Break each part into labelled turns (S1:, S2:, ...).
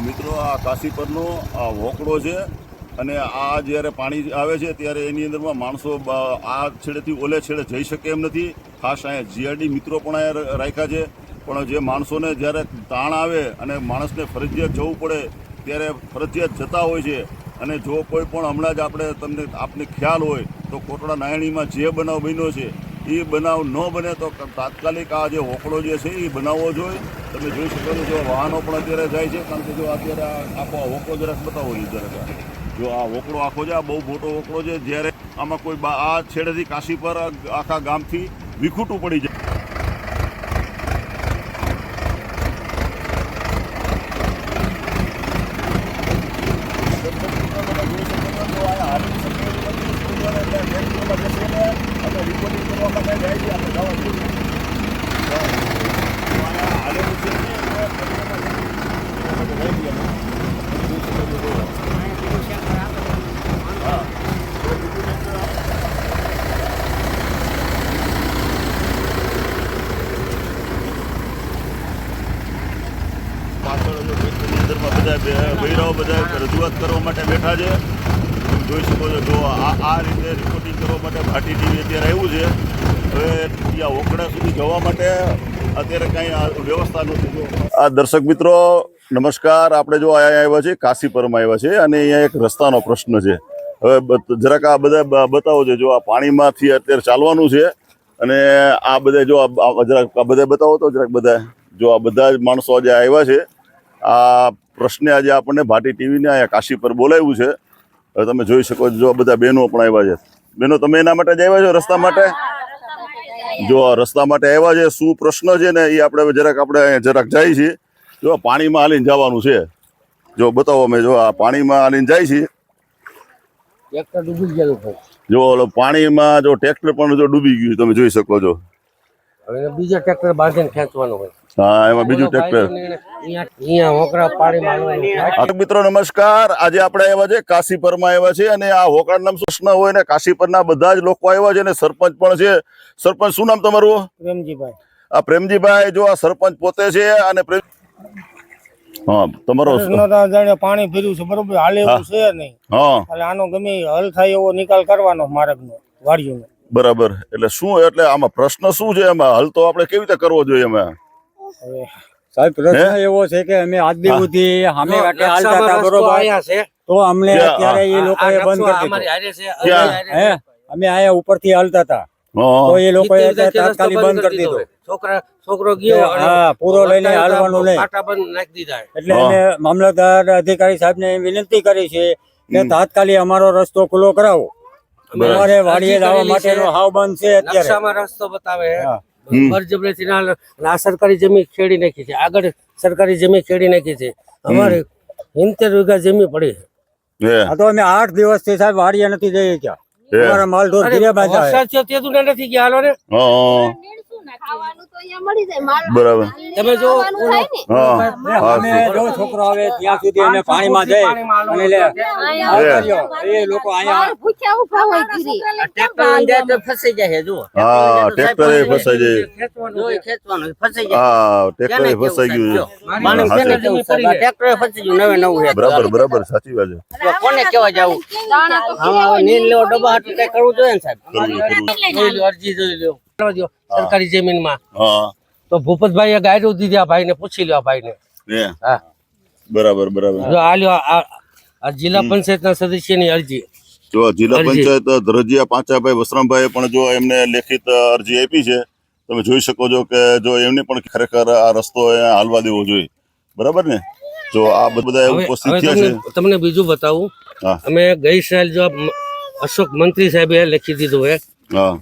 S1: મિત્રો આ કાશીપરનો આ વોકડો છે અને આ જ્યારે પાણી આવે છે ત્યારે એની અંદરમાં માણસો આ છેડેથી ઓલે છેડે જઈ શકે એમ નથી. ખાસ અહીંયા જીઆરડી મિત્રો પણ અહીંયા રાખ્યા છે. પણ જે માણસોને જ્યારે તાણ આવે અને માણસને ફરજિયાત જવું પડે ત્યારે ફરજિયાત જતા હોય છે. અને જો કોઈ પણ હમણાં જ આપને ખ્યાલ હોય તો કોટડા નાયણીમાં જે બનાવ બન્યો છે એ બનાવ ન બને તો તાત્કાલિક આ જે વોકડો જે છે એ બનાવવો જોઈએ. તમે જોઈ શકો છો વાહનો પણ અત્યારે જાય છે, કારણ કે જો અત્યારે આખો વોકડો જરાક બતાવો જરાક. જો આ વોકડો આખો છે, આ બહુ મોટો વોકડો છે. જ્યારે આમાં કોઈ આ છેડેથી કાશી પર આખા ગામથી વિખૂટું પડી જાય. રિપોર્ટિંગ કરવા માટે જાય છે, આપણે જવા જોઈએ. બૈરાઓ બધા રજૂઆત કરવા માટે બેઠા છે. તમે જોઈ શકો છો. જો આ રીતે રિપોર્ટિંગ કરવા માટે ભાટી ટીવી અત્યારે આવ્યું છે. હવે ત્યાં ઓકડા સુધી જવા માટે અત્યારે કાંઈ વ્યવસ્થા નથી. આ દર્શક મિત્રો નમસ્કાર. આપણે જો અહીંયા આવ્યા છે કાશીપરમાં આવ્યા છે અને અહીંયા એક રસ્તાનો પ્રશ્ન છે. હવે જરાક આ બધા બતાવો છે. જો આ પાણીમાંથી અત્યારે ચાલવાનું છે અને આ બધા જો જરાક આ બધા બતાવો તો જરાક બધા જો આ બધા જ માણસો આજે આવ્યા છે. આ પ્રશ્ને આજે આપણને ભાટી ટીવીને અહીંયા કાશીપર બોલાવ્યું છે. હવે તમે જોઈ શકો છો. જો બધા બહેનો પણ આવ્યા છે. બહેનો, તમે એના માટે જ આવ્યા છો રસ્તા માટે? જો રસ્તા માટે આવ્યા છે. શું પ્રશ્ન છે ને એ આપણે જરાક જાય છીએ. જો પાણીમાં હાલીને જવાનું છે. જો બતાવો. અમે જો આ પાણીમાં હાલીને જાય છીએ.
S2: ટ્રેક્ટર ડૂબી ગયેલું.
S1: જો ઓલો પાણીમાં જો ટ્રેક્ટર પણ જો ડૂબી ગયું તમે જોઈ શકો છો.
S2: હવે બીજા ટ્રેક્ટર બાંધીને ખેંચવાનું હોય.
S1: હા, એમાં બીજું ટ્રેક્ટર. મિત્રો નમસ્કાર. આજે આપણે આવ્યા છે કાશીપરમાં આવ્યા છે અને આ હોકાળ નામ પ્રશ્ન હોય ને કાશીપરના બધા જ લોકો આવ્યા છે અને સરપંચ પણ છે. સરપંચ શું નામ તમારું?
S2: પ્રેમજીભાઈ.
S1: આ પ્રેમજીભાઈ જો આ સરપંચ પોતે છે અને હા તમારો
S2: પાણી ભર્યું છે બરોબર, હાલે એવું છે નહીં.
S1: હા,
S2: એટલે આનો ગમે હલ થાય એવો નિકાલ કરવાનો માર્ગનો વાડીઓનો.
S1: બરાબર. એટલે શું એટલે આમાં પ્રશ્ન શું છે? એમાં હલ તો આપણે કેવી રીતે કરવો જોઈએ? એમાં
S3: સાહેબ પ્રશ્ન એવો છે કે અમે આજ સુધી સામે કાંઠે હાલતા હતા બરોબર, તો અમને અત્યારે એ લોકોએ બંધ કરી દીધું. અમે આયા ઉપરથી હાલતા હતા તો એ લોકોએ તાત્કાલિક બંધ કરી દીધું.
S2: છોકરો ગયો
S3: હા, પૂરો લઈને હાલવાનું નહીં. એટલે અમે મામલતદાર અધિકારી સાહેબને વિનંતી કરી છે કે તાત્કાલિક અમારો રસ્તો ખુલ્લો કરાવો. અમારે વાડીએ જવા માટેનો હાવ બંધ છે અત્યારે.
S2: રસ્તો બતાવે બરજબરીથી આ સરકારી જમીન ખેડી નાખી છે. આગળ સરકારી જમીન ખેડી નાખી છે. અમારે 70 વીઘા જમીન પડી છે.
S3: આ તો અમે 8 દિવસથી સાહેબ વાડીએ નથી જઈએ ક્યાં. અમારા માલ ઢોર ઘરે બાંધ્યા
S2: વરસાદ છે તે તું નથી ગયા. હાલો ને
S1: બરાબર.
S2: તમે જો
S3: અમે જો છોકરો આવે ત્યાં સુધી અમે પાણીમાં જઈ અને લે એ લોકો અહીંયા
S2: ટ્રેક્ટર ફસાઈ જાય. જો
S1: હા, ટ્રેક્ટર ફસાઈ જાય.
S2: ખેંચવાનું ફસાઈ જાય.
S1: હા, ટ્રેક્ટર ફસાઈ ગયું છે.
S2: ટ્રેક્ટર ફસાઈ ગયું. નવે નવું છે.
S1: બરાબર બરાબર, સાચી વાત છે.
S2: કોને કેવા જવું? નીલ લેવો ડબ્બા હાટું કઈ કરવું જોઈએ ને સાહેબ. અરજી જોઈ લો સરકારી જમીનમાં.
S1: હા,
S2: તો ભૂપતભાઈ ગાયરું દીધી. આ ભાઈ ને પૂછી લો. આ ભાઈ ને હા
S1: બરાબર બરાબર.
S2: જો આ લ્યો આ જિલ્લા પંચાયતના સદસ્યની અરજી.
S1: જો જિલ્લા પંચાયત ધ્રજીયા પાંચાભાઈ વસરામભાઈએ પણ જો એમને લેખિત અરજી આપી છે. તમે જોઈ શકો છો કે જો એમને પણ ખરેખર આ રસ્તો હાલવા દેવો જોઈએ. બરાબર ને? જો આ બધા ઉપસ્થિત થયા છે.
S2: તમને બીજું બતાવું. અમે ગઈ સાલ જો અશોક મંત્રી સાહેબે લખી દીધું હે. હા,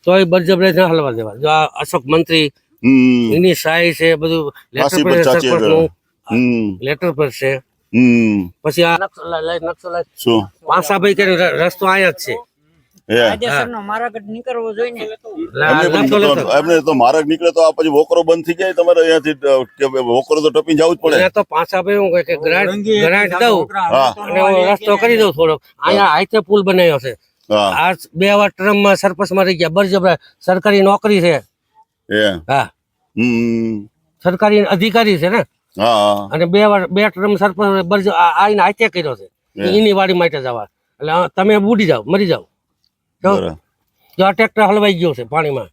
S2: તોય બરજબરી ના હલવા દેવા. જો આ અશોક મંત્રી એની સહાય છે. બધું લેટર પર છે. પછી આ નકશો પાંસાભાઈ કે રસ્તો આયા જ છે.
S1: એમને તો માર્ગ નીકળે તો આ પછી વોકરો બંધ થઈ જાય. તમારે અહીંયાથી વોકરો તો ટપી જવું જ પડે.
S2: તો પાંસાભાઈ હું કે ગ્રાન્ટ દઉં અને રસ્તો કરી દઉં થોડોક. અહીંયા હાઈતે પુલ બનાવ્યો છે. આ 2 વાર ટ્રમમાં સરપંચમાં રહી ગયા. બરજબરા સરકારી નોકરી છે. હા, સરકારી અધિકારી છે ને.
S1: હા
S2: અને બે ટર્મ સરપંચ આઈને હાથે કર્યો છે એની વાડી માટે જવા એટલે તમે બુડી જાઓ મરી જાઓ
S1: બરાબર.
S2: જો આ ટ્રેક્ટર હલવાઈ ગયો છે પાણીમાં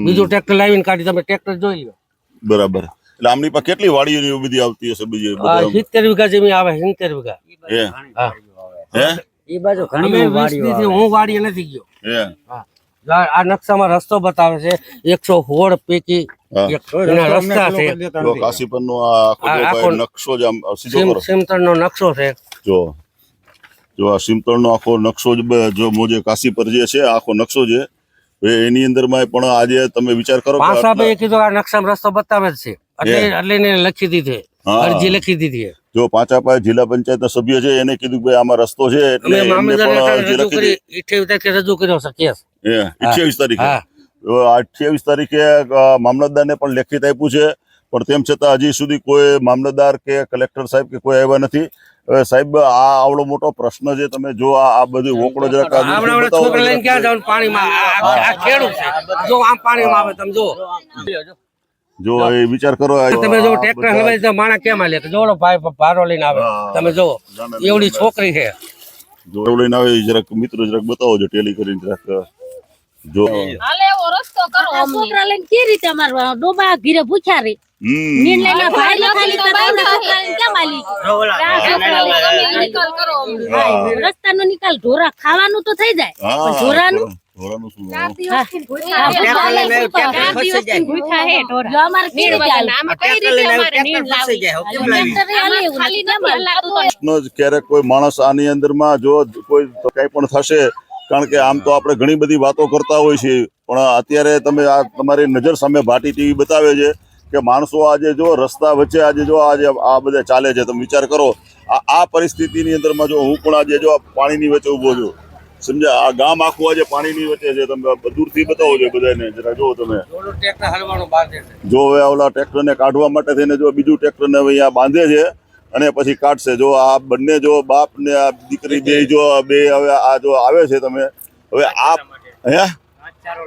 S2: બીજું ટ્રેક્ટર લાવીને કાઢી તમે ટ્રેક્ટર જોઈ લો
S1: બરાબર. એટલે આમની પાસે કેટલી વાડીઓ ને બધી આવતી હશે બીજી બધા?
S2: 70 વીઘા જમીન આવે 70 વીઘા
S1: હે
S2: હા
S1: હે
S3: એ બાજુ
S2: અમે
S3: ઘણી
S2: 20
S3: વાડીઓ
S2: દીથી
S3: આવે.
S2: હું વાડીએ નથી ગયો
S1: હે
S2: હા આ નકશામાં રસ્તો બતાવે છે 116 પૈકી
S1: હા.
S2: એના રસ્તા છે
S1: જો કાશીપરનો આ આખો જે નકશો જ આમ સીધો કરો
S2: સિમતળનો નકશો છે
S1: જો આ સિમતળનો આખો નકશો જ જો મોજે કાશીપર જે છે આખો નકશો છે એની અંદરમાં પણ આજે તમે વિચાર કરો કે
S2: પાસા ભાઈ કીધું આ નકશામાં રસ્તો બતાવે જ છે એટલે એને લખી દીધી
S1: હા.
S2: અરજી લખી દીધી
S1: જો પાંચા પાસે જિલ્લા પંચાયતના સભ્ય છે એને કીધું કે ભાઈ આમાં રસ્તો છે એટલે
S2: અમે
S1: એમને પણ અરજી
S2: રજૂ
S1: લખી
S2: કરી 28 તારીખે રજૂ કર્યો છે કેસ
S1: હે 28 તારીખે
S2: હા
S1: 28 તારીખે મામલતદારને પણ લેખિત આપ્યું છે પણ તેમ છતાં હજી સુધી કોઈ મામલતદાર કે કલેક્ટર સાહેબ કે કોઈ આવ્યા નથી. હવે સાહેબ આ આવડો મોટો પ્રશ્ન છે તમે જો આ બધું વોકડો જરાક આ દૂરથી
S2: આવડા
S1: બતાવો
S2: છોકરા લઈને ક્યાં જવાનું પાણીમાં આ ખેડૂત છે જો આમ પાણીમાં આવે તમે જો
S1: જો એ વિચાર કરો
S2: તમે જો ટ્રેક્ટર હલવાઈ તો માણા કેમ હાલે જોડો ભાઈ ભારો લઈને આવે તમે જો એવડી છોકરી છે
S1: જો લઈને આવે એ જરાક મિત્રો જરાક બતાવો જો ટેલી કરીને જરાક જો
S4: હાલે એવો રસ્તો કરો છોકરા લઈને કે રીતે અમાર ડોબા ઘીરે ભૂખ્યા રે
S1: હમ
S4: નીન લઈને ભાઈ ખાલી તો છોકરા લઈને કેમ આલી નિકાલ કરો રસ્તાનો નિકાલ ઢોરા ખાવાનું તો થઈ જાય પણ ઢોરાનું
S1: ઢોરાનું શું
S4: ભૂખ્યા હે ઢોરા જો અમાર કે રીતે હાલે કઈ રીતે અમારે નીન લાવી
S1: ક્યારેક કોઈ માણસ આની અંદરમાં જો કોઈ કઈ પણ થશે કારણ કે આમ તો આપણે ઘણી બધી વાતો કરતા હોય છે પણ અત્યારે તમે આ તમારી નજર સામે ભાટી ટીવી બતાવે છે કે માણસો આજે જો રસ્તા વચ્ચે આજે જો આજે આ બધા ચાલે છે તમે વિચાર કરો આ પરિસ્થિતિની અંદરમાં જો હું પણ આજે જો પાણીની વચ્ચે ઊભો છું સમજ્યા આ ગામ આખું આજે પાણીની વચ્ચે છે તમે દૂરથી બતાવો છો બધાને જરા જો તમે
S2: ટ્રેક્ટર હલવાનો બાંધે છે
S1: જો હવે ઓલા ટ્રેક્ટરને કાઢવા માટે થઈને જો બીજું ટ્રેક્ટરને હવે અહીંયા બાંધે છે અને પછી કાઢશે જો આ બંને જો બાપ ને આ દીકરી બે હવે આ જો આવે છે તમે હવે આ હે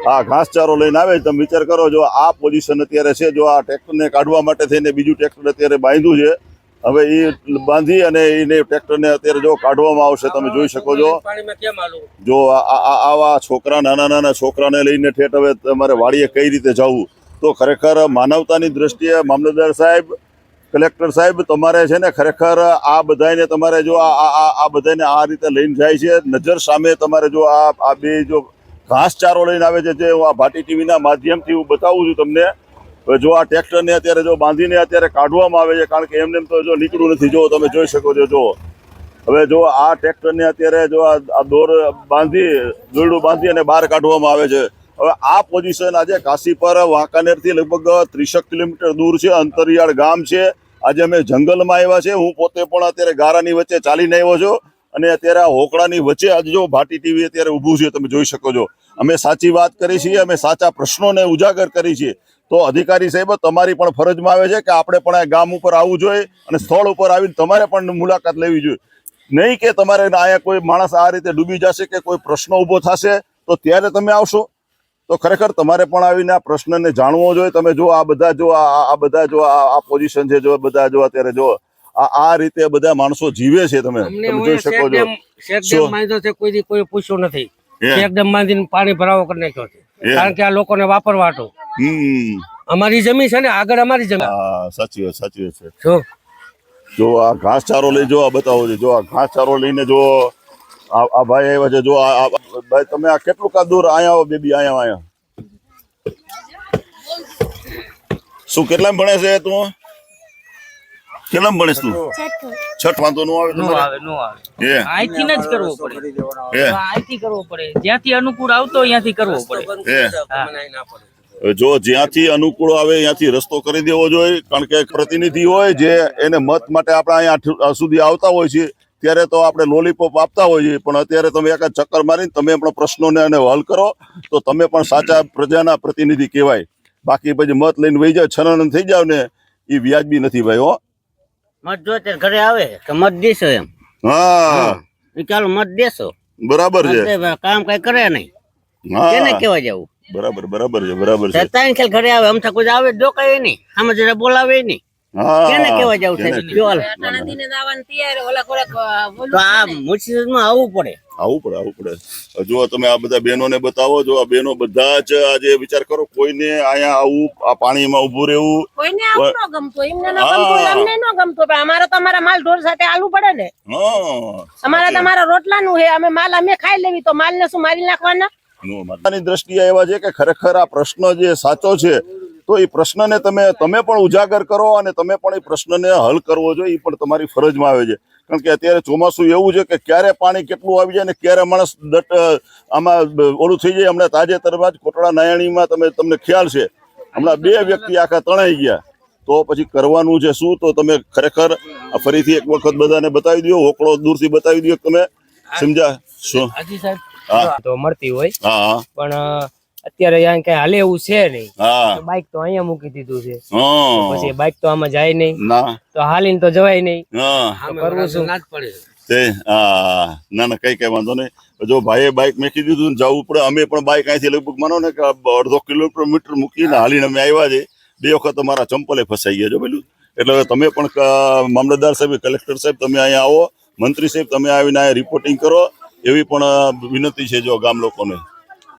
S1: હા ઘાસચારો લઈને આવે છે તમે વિચાર કરો જો આ પોઝિશન અત્યારે છે જો આ ટ્રેક્ટરને કાઢવા માટે થઈને બીજું ટ્રેક્ટર અત્યારે બાંધ્યું છે હવે એ બાંધી અને એને ટ્રેક્ટરને અત્યારે જો કાઢવામાં આવશે તમે જોઈ શકો છો
S2: પાણીમાં કેમ હાલું
S1: જો આવા છોકરા નાના છોકરાને લઈને ઠેઠ હવે તમારે વાડીએ કઈ રીતે જવું તો ખરેખર માનવતાની દ્રષ્ટિએ મામલતદાર સાહેબ કલેક્ટર સાહેબ તમારે છે ને ખરેખર આ બધાને તમારે જો આ બધાને આ રીતે લઈને જાય છે નજર સામે તમારે જો આ બે જો ઘાસચારો લઈને આવે છે જે હું આ ભાટી ટીવીના માધ્યમથી હું બતાવું છું તમને હવે જો આ ટ્રેક્ટરને અત્યારે જો બાંધીને અત્યારે કાઢવામાં આવે છે કારણ કે એમને તો જો નીકળવું નથી જો તમે જોઈ શકો છો જો હવે જો આ ટ્રેક્ટરને અત્યારે જો આ દોરડું બાંધી અને બહાર કાઢવામાં આવે છે હવે આ પોઝિશન આજે કાશીપર વાંકાનેરથી લગભગ 30 કિલોમીટર દૂર છે અંતરિયાળ ગામ છે આજે અમે જંગલમાં આવ્યા છે હું પોતે પણ અત્યારે ગારાની વચ્ચે ચાલીને આવ્યો છું અને અત્યારે આ હોકળાની વચ્ચે આજે જો ભાટી ટીવી અત્યારે ઊભું છે તમે જોઈ શકો છો અમે સાચી વાત કરી છીએ અમે સાચા પ્રશ્નોને ઉજાગર કરી છીએ તો અધિકારી સાહેબ તમારી પણ ફરજમાં આવે છે કે આપણે પણ આ ગામ ઉપર આવવું જોઈએ અને સ્થળ ઉપર આવીને તમારે પણ મુલાકાત લેવી જોઈએ નહીં કે તમારે અહીંયા કોઈ માણસ આ રીતે ડૂબી જશે કે કોઈ પ્રશ્ન ઊભો થશે તો ત્યારે તમે આવશો તો ખરેખર તમારે પણ આવીને આ પ્રશ્નને જાણવો જોઈએ તમે જો આ બધા જો આ બધા જો આ પોઝિશન છે જો બધા જો અત્યારે જો આ રીતે બધા માણસો જીવે છે તમે જોઈ શકો છો
S2: શેકડેમ બાંધ્યો છે કોઈ પૂછ્યું નથી શેકડેમ બાંધીને પાણી ભરાવો કરી નાખ્યો છે કારણ કે આ લોકોને વાપરવા હતો અમારી જમીન છે ને આગળ અમારી જમીન
S1: સાચી વાત છે જો આ ઘાસચારો લઈ જો આ બતાવો છો જો આ ઘાસચારો લઈને જો આ ભાઈ આવ્યા છે જો આ ભાઈ તમે આ કેટલું કા દૂર આયા આવો બેબી આયા શું કેટલામ ભણે છે તું કેટલામ ભણેશ તું છઠ વાંધો નો આવે
S5: અહીંથી જ કરવો પડે અહીંથી કરવો પડે જ્યાંથી અનુકૂળ આવતો અહીંયાથી કરવો પડે
S1: જો જ્યાંથી અનુકૂળ આવે ત્યાંથી રસ્તો કરી દેવો જોઈએ કારણ કે પ્રતિનિધિ હોય જે એને મત માટે આપણે અહીંયા સુધી આવતા હોય છે ત્યારે તો આપણે લોલીપોપ આપતા હોઈએ પણ અત્યારે તમે એક ચક્કર મારીને તમે પણ પ્રશ્નોને હલ કરો તો તમે પણ સાચા પ્રજાના પ્રતિનિધિ કહેવાય બાકી પછી મત લઈને વહી જાવ છનન થઈ જાવ ને એ વ્યાજબી નથી ભાઈ હો
S5: મત જો ત્યારે ઘરે આવે કે મત દેશો એમ
S1: હા
S5: ચાલો મત દેશો
S1: બરાબર છે
S5: કામ કઈ કરે નહીં
S1: હા
S5: કેને કેવા જવું
S1: બરાબર છે
S5: ત્રણ ખેલ ઘરે આવે અમથા કોઈ આવે જો કઈ નહીં આમાં જરા બોલાવે નહીં
S1: હા
S6: કેને કેવા જાવ સાહેબ કયો હાલ.
S4: અટાણાથી ને આવવાનું તૈયાર ઓલા થોડાક ઓલું
S6: તો આ મુસીબતમાં આવવું પડે.
S1: આવવું પડે જો તમે આ બધા બહેનોને બતાવો, જો આ બહેનો બધા જ આજે વિચાર કરો, કોઈને અહીંયા આવું આ પાણીમાં ઊભું રહેવું
S4: કોઈને આવું ન ગમતું, એમને ન ગમતું, અમને ન ગમતું, પણ અમારે તો અમારા માલ ઢોર સાથે આલવું પડે ને.
S1: હા
S4: અમારા તમારા રોટલાનું હે, અમે માલ અમે ખાઈ લેવી તો માલ ને શું મારી નાખવાના?
S1: માતાની દ્રષ્ટિએ એવા છે કે ખરેખર આ પ્રશ્ન જે સાચો છે તો એ પ્રશ્નને તમે પણ ઉજાગર કરો અને તમે પણ એ પ્રશ્નને હલ કરવો જોઈએ, એ પણ તમારી ફરજમાં આવે છે. કારણ કે અત્યારે ચોમાસું એવું છે કે ક્યારે પાણી કેટલું આવી જાય ને ક્યારે માણસ આમાં ઓલું થઈ જાય. હમણાં તાજેતરમાં જ કોટડા નાયણીમાં તમને ખ્યાલ છે, હમણાં 2 વ્યક્તિ આખા તણાઈ ગયા. તો પછી કરવાનું છે શું? તો તમે ખરેખર ફરીથી એક વખત બધાને બતાવી દો, હોકળો દૂરથી બતાવી દો, તમે સમજ્યા શું?
S5: હાજી સાહેબ
S1: હા
S5: તો મળતી હોય
S1: હા
S5: પણ અત્યારે અહીંયા કઈ હાલે એવું છે નહીં.
S1: હા
S5: બાઇક તો અહીંયા મૂકી દીધું છે,
S1: હા
S5: પછી બાઇક તો આમાં જાય નહીં,
S1: ના
S5: તો હાલીને તો જવાય નહીં.
S1: હા
S5: કરવું શું?
S2: ના જ પડે.
S1: તે હા ના કઈ વાંધો નહીં. જો ભાઈએ બાઇક મેકી દીધું ને જવું પડે. અમે પણ બાઇક અહીંથી લગભગ માનો ને કે 1.5 કિલોમીટર મૂકીને હાલીને અમે આવ્યા છે. 2 વખત અમારા ચંપલે ફસાઈ ગયા, જો પેલું. એટલે હવે તમે પણ મામલતદાર સાહેબ, કલેક્ટર સાહેબ, તમે અહીંયા આવો, મંત્રી સાહેબ તમે આવીને અહીંયા રિપોર્ટિંગ કરો, એવી પણ વિનંતી છે જો ગામ લોકોને.